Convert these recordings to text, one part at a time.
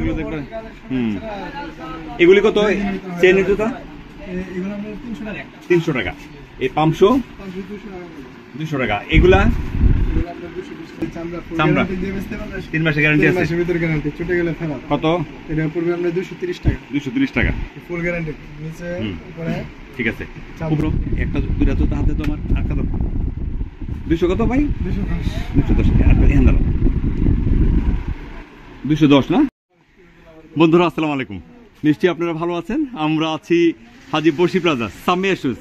গেলো দেখবে। এগুলি কত চেনের জুতা? 300 টাকা। এই পাম্পশো 200 টাকা। এগুলা চামড়া 3 মাসের গ্যারান্টি আছে। ভিতরে গ্যারান্টি, ছুটে গেলে ফেরত। কত? এটা পড়বে আপনার 230 টাকা। 230 টাকা ফুল গ্যারান্টি। নিচে উপরে ঠিক আছে। উপরে একটা দুইটা জুতা হাতে তোমার আটকা দাও। 200 কত ভাই? 210 আর এখানে দাও 210 না? বন্ধুরা আসসালামু আলাইকুম, নিশ্চয়ই আপনারা ভালো আছেন। আমরা আছি হাজি বসি প্লাজা, সামিয়া শুজ।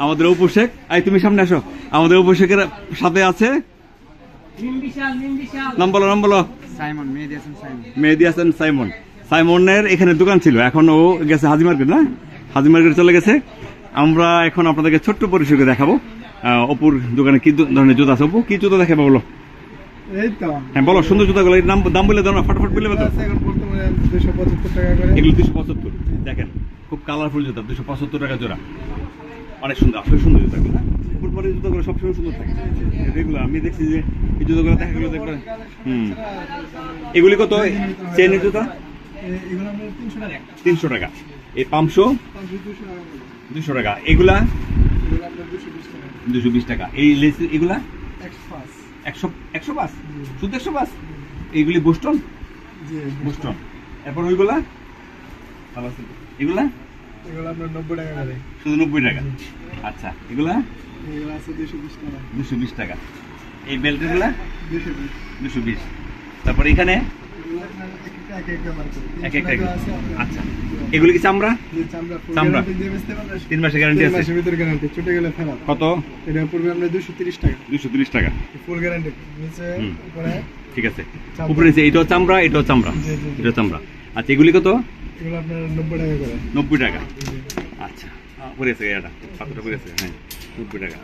আমাদের অপোশেক, এই তুমি সামনে আসো। আমাদের অপোশেকের সাথে আছে নাম বলো সাইমন, মেহেদী হাসান সাইমন। সাইমনের এখানে দোকান ছিল, এখন ও গেছে হাজি মার্কেট, না হাজি মার্কেট চলে গেছে। আমরা এখন আপনাদেরকে ছোট্ট পরিসরে দেখাবো অপুর দোকানে কি ধরনের জুতা আছে। অপু কি জুতা দেখাবো বলো? হ্যাঁ বলো, সুন্দর জুতাগুলো দাম বলে দাও না, ফটাফট বলে দাও। এগুলো 275। দেখেন খুব কালারফুল জুতা, 275 টাকা জোড়া, অনেক সুন্দর, আসলে সুন্দর জুতাগুলো। ফুটবলের জুতাগুলো সবসময় সুন্দর থাকে এগুলো। আমি দেখছি যে এই জুতাগুলো দেখা গেলো দেখবেন। এগুলি কত চেনের জুতা? 300 টাকা। এই পাম্পশো 200 টাকা। এগুলা 220 টাকা। এই লেস এগুলা 105 শুধু 105। এইগুলি বোস্টন। এরপর ওইগুলা এগুলা আপনার 90 টাকা করে, শুধু 90 টাকা। আচ্ছা এগুলা আছে 220 টাকা। এই বেল্টগুলা 220। তারপর এখানে এক একটা। আচ্ছা এগুলি কি চামড়া? চামড়া 3 মাসের গ্যারান্টি আছে। ভিতরে গ্যারান্টি, ছুটে গেলে ফেরত। কত? এটা পড়বে আপনার 230 টাকা। 230 টাকা ফুল গ্যারান্টি। নিচে উপরে ঠিক আছে। উপরে নিচে এটাও চামড়া, এটাও চামড়া, এটাও চামড়া। আচ্ছা এগুলি কত? এগুলো আপনার 90 টাকা করে। 90 টাকা। আচ্ছা পরে আছে এটা কতটা পরে আছে? হ্যাঁ 90 টাকা।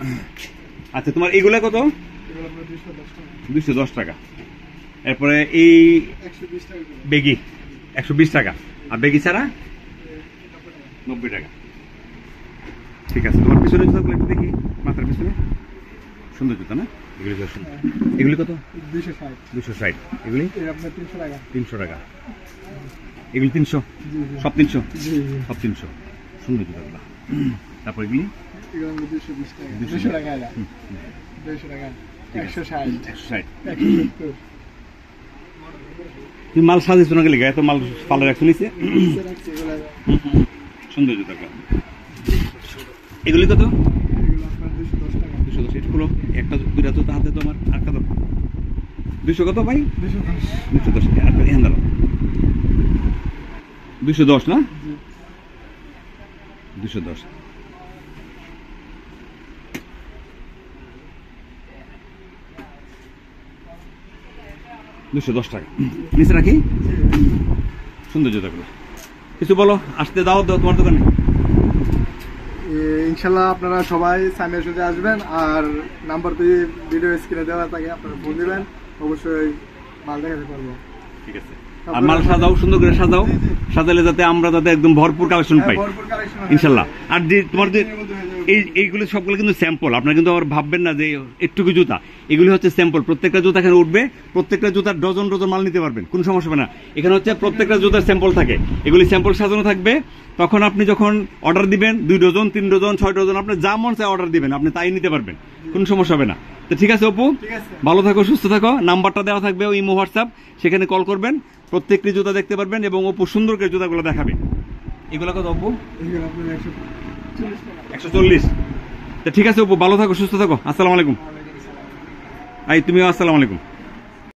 আচ্ছা তোমার এগুলা কত? এগুলো আপনার 210 টাকা। 210 টাকা। এরপরে এই 120 টাকা করে। বেগি 120 টাকা। আর বেগি ছাড়া 90 টাকা। ঠিক আছে। তোমার পিছনে জুতাগুলো একটু দেখি, মাথার পিছনে সুন্দর জুতা না? এগুলি সুন্দর। এগুলি কত? 260। এগুলি আপনার 300 টাকা। 300 টাকা। এগুলি 300? সব 300? সব 300। সুন্দর জুতাগুলো। তারপর এগুলি 220 টাকা। 200 টাকা। 200 টাকা। 160। 160। তুমি মাল সাজিয়েছো না গেলে এত মাল পালে রাখছো নিচে। সুন্দর জুতাগুলো। এগুলি কত? এগুলো আপনার 210 টাকা। 210। এটা খুলো, একটা দুইটা জুতা হাতে তোমার আটকা দাও। 200 কত ভাই? 210 আর এখানে দাও 210 না? 210। টাকা নিচে রাখি। সুন্দর জুতাগুলো। কিছু বলো, আসতে দাও তোমার দোকানে। ইনশাল্লাহ আপনারা সবাই সামিয়া শুজে আসবেন, আর নাম্বার দিয়ে ভিডিও স্ক্রিনে দেওয়া থাকে, আপনারা ফোন দিবেন, অবশ্যই মাল দেখাতে পারবো। ঠিক আছে। আর মাল সাজাও, সুন্দর করে সাজাও, সাজালে যাতে আমরা যাতে একদম ভরপুর কালেকশন পাই ইনশাল্লাহ। আর যে তোমার যে এইগুলো সবগুলো কিন্তু স্যাম্পল, আপনারা কিন্তু আবার ভাববেন না যে একটুকু জুতা। এগুলি হচ্ছে স্যাম্পল, প্রত্যেকটা জুতা এখানে উঠবে, প্রত্যেকটা জুতার ডজন মাল নিতে পারবেন, কোনো সমস্যা হবে না। এখানে হচ্ছে প্রত্যেকটা জুতার স্যাম্পল থাকে, এগুলি স্যাম্পল সাজানো থাকবে। তখন আপনি যখন অর্ডার দিবেন 2 ডজন 3 ডজন 6 ডজন আপনি যা মন চায় অর্ডার দিবেন, আপনি তাই নিতে পারবেন, কোনো সমস্যা হবে না। তো ঠিক আছে অপু, ভালো থাকো, সুস্থ থাকো। নাম্বারটা দেওয়া থাকবে ওই ইমো হোয়াটসঅ্যাপ, সেখানে কল করবেন, প্রত্যেকটি জুতা দেখতে পারবেন এবং অপু সুন্দর করে জুতাগুলো দেখাবে। এগুলো কত অপু? 140। তো ঠিক আছে অপু, ভালো থাকো, সুস্থ থাকো। আসসালামু আলাইকুম। তুমিও আসসালামু আলাইকুম।